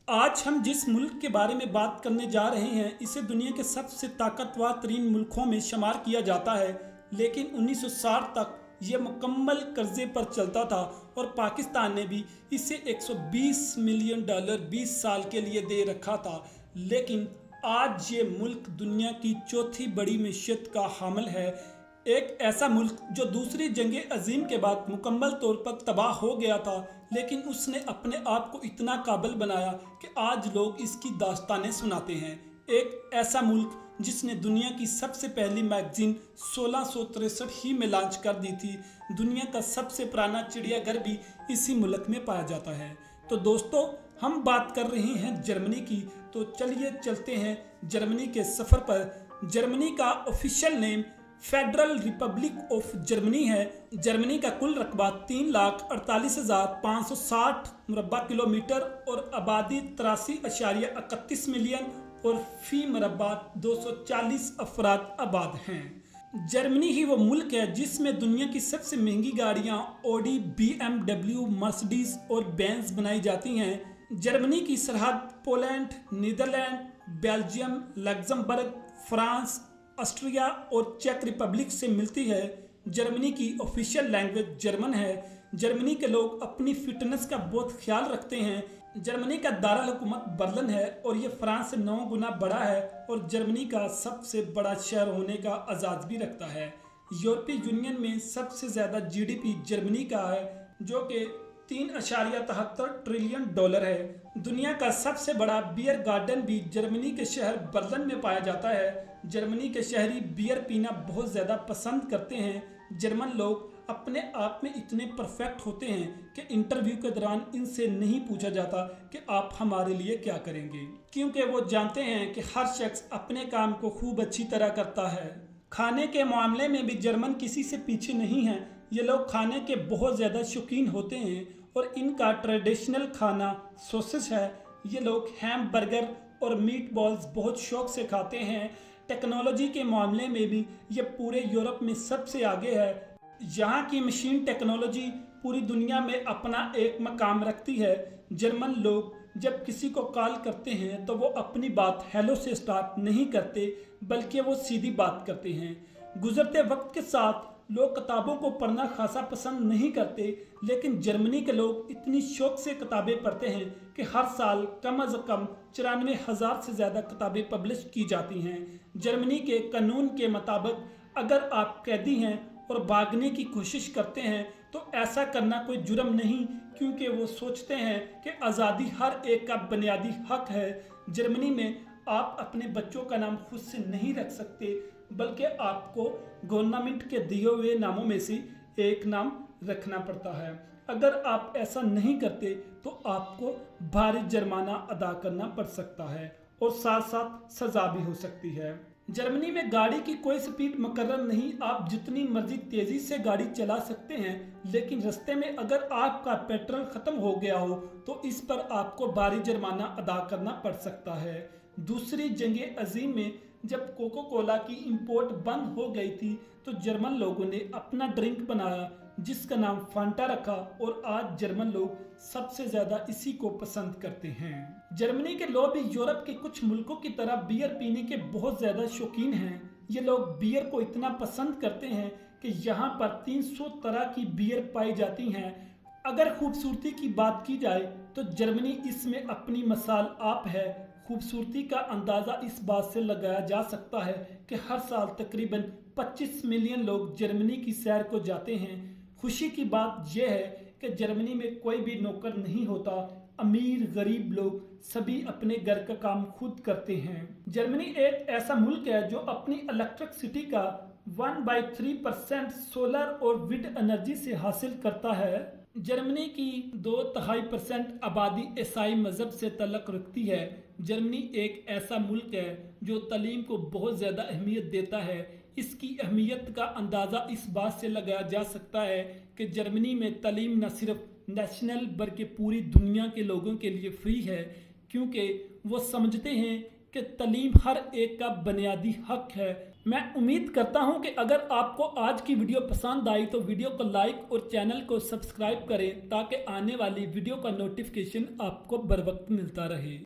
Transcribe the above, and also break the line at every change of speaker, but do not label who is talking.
आज हम जिस मुल्क के बारे में बात करने जा रहे हैं इसे दुनिया के सबसे ताकतवर तरीन मुल्कों में शुमार किया जाता है, लेकिन 1960 तक यह मुकम्मल कर्जे पर चलता था और पाकिस्तान ने भी इसे $120 मिलियन 20 साल के लिए दे रखा था। लेकिन आज ये मुल्क दुनिया की चौथी बड़ी मीशत का हामिल है। एक ऐसा मुल्क जो दूसरी जंग अजीम के बाद मुकम्मल तौर पर तबाह हो गया था, लेकिन उसने अपने आप को इतना काबिल बनाया कि आज लोग इसकी दास्तानें सुनाते हैं। एक ऐसा मुल्क जिसने दुनिया की सबसे पहली मैगजीन 1663 ही में लॉन्च कर दी थी। दुनिया का सबसे पुराना चिड़ियाघर भी इसी मुल्क में पाया जाता है। तो दोस्तों, हम बात कर रहे हैं जर्मनी की। तो चलिए चलते हैं जर्मनी के सफ़र पर। जर्मनी का official name federal Republic of Germany है। जर्मनी का कुल रकबा 3,48,560 मुरब्बा किलोमीटर और आबादी 83.31 मिलियन और फी मुरब्बा 240 अफराद आबाद हैं। जर्मनी ही वो मुल्क है जिसमें दुनिया की सबसे महंगी गाड़ियाँ ऑडी, BMW, मर्सिडीज और बेंज बनाई जाती हैं। जर्मनी की सरहद Poland, Netherlands, Belgium, Luxembourg, France, Austria और चेक रिपब्लिक से मिलती है। जर्मनी की ऑफिशियल लैंग्वेज जर्मन है। जर्मनी के लोग अपनी फिटनेस का बहुत ख्याल रखते हैं। जर्मनी का दारुल हुकूमत बर्लिन है और ये फ्रांस से 9 गुना बड़ा है और जर्मनी का सबसे बड़ा शहर होने का एजाज़ भी रखता है। यूरोपीय यूनियन में सबसे ज़्यादा GDP जर्मनी का है, जो कि $3.73 ट्रिलियन है। दुनिया का सबसे बड़ा बियर गार्डन भी जर्मनी के शहर बर्लिन में पाया जाता है। जर्मनी के शहरी बियर पीना बहुत ज़्यादा पसंद करते हैं। जर्मन लोग अपने आप में इतने परफेक्ट होते हैं कि इंटरव्यू के दौरान इनसे नहीं पूछा जाता कि आप हमारे लिए क्या करेंगे, क्योंकि वो जानते हैं कि हर शख्स अपने काम को खूब अच्छी तरह करता है। खाने के मामले में भी जर्मन किसी से पीछे नहीं है। ये लोग खाने के बहुत ज़्यादा शौकीन होते हैं और इनका ट्रेडिशनल खाना सॉसेज है। ये लोग हैम, बर्गर और मीट बॉल्स बहुत शौक से खाते हैं। टेक्नोलॉजी के मामले में भी ये पूरे यूरोप में सबसे आगे है। यहाँ की मशीन टेक्नोलॉजी पूरी दुनिया में अपना एक मकाम रखती है। जर्मन लोग जब किसी को कॉल करते हैं तो वो अपनी बात हेलो से स्टार्ट नहीं करते, बल्कि वो सीधी बात करते हैं। गुजरते वक्त के साथ लोग किताबों को पढ़ना खासा पसंद नहीं करते, लेकिन जर्मनी के लोग इतनी शौक से किताबें पढ़ते हैं कि हर साल कम अज़ कम 94,000 से ज़्यादा किताबें पब्लिश की जाती हैं। जर्मनी के कानून के मुताबिक अगर आप कैदी हैं और भागने की कोशिश करते हैं तो ऐसा करना कोई जुर्म नहीं, क्योंकि वो सोचते हैं कि आज़ादी हर एक का बुनियादी हक है। जर्मनी में आप अपने बच्चों का नाम खुद से नहीं रख सकते, बल्कि आपको गवर्नमेंट के दिए हुए नामों में से एक नाम रखना पड़ता है। अगर आप ऐसा नहीं करते तो आपको भारी जुर्माना अदा करना पड़ सकता है और साथ साथ सज़ा भी हो सकती है। जर्मनी में गाड़ी की कोई स्पीड मुकर्रर नहीं, आप जितनी मर्जी तेज़ी से गाड़ी चला सकते हैं, लेकिन रास्ते में अगर आपका पेट्रोल ख़त्म हो गया हो तो इस पर आपको भारी जुर्माना अदा करना पड़ सकता है। दूसरी जंग अजीम में जब कोको कोला की इंपोर्ट बंद हो गई थी तो जर्मन लोगों ने अपना ड्रिंक बनाया जिसका नाम फांटा रखा और आज जर्मन लोग सबसे ज़्यादा इसी को पसंद करते हैं। जर्मनी के लोग भी यूरोप के कुछ मुल्कों की तरह बियर पीने के बहुत ज़्यादा शौकीन हैं। ये लोग बियर को इतना पसंद करते हैं कि यहाँ पर 300 तरह की बियर पाई जाती हैं। अगर खूबसूरती की बात की जाए तो जर्मनी इसमें अपनी मिसाल आप है। खूबसूरती का अंदाज़ा इस बात से लगाया जा सकता है कि हर साल तकरीबन 25 मिलियन लोग जर्मनी की सैर को जाते हैं। खुशी की बात यह है कि जर्मनी में कोई भी नौकर नहीं होता। अमीर गरीब लोग सभी अपने घर का काम खुद करते हैं। जर्मनी एक ऐसा मुल्क है जो अपनी इलेक्ट्रिसिटी का 1/3% सोलर और विंड एनर्जी से हासिल करता है। जर्मनी की 2.5% आबादी ईसाई मज़हब से तल्लुक़ रखती है। जर्मनी एक ऐसा मुल्क है जो तालीम को बहुत ज़्यादा अहमियत देता है। इसकी अहमियत का अंदाज़ा इस बात से लगाया जा सकता है कि जर्मनी में तालीम न सिर्फ नेशनल बल्कि पूरी दुनिया के लोगों के लिए फ्री है, क्योंकि वो समझते हैं कि तालीम हर एक का बुनियादी हक है। मैं उम्मीद करता हूं कि अगर आपको आज की वीडियो पसंद आई तो वीडियो को लाइक और चैनल को सब्सक्राइब करें ताकि आने वाली वीडियो का नोटिफिकेशन आपको बर वक्त मिलता रहे।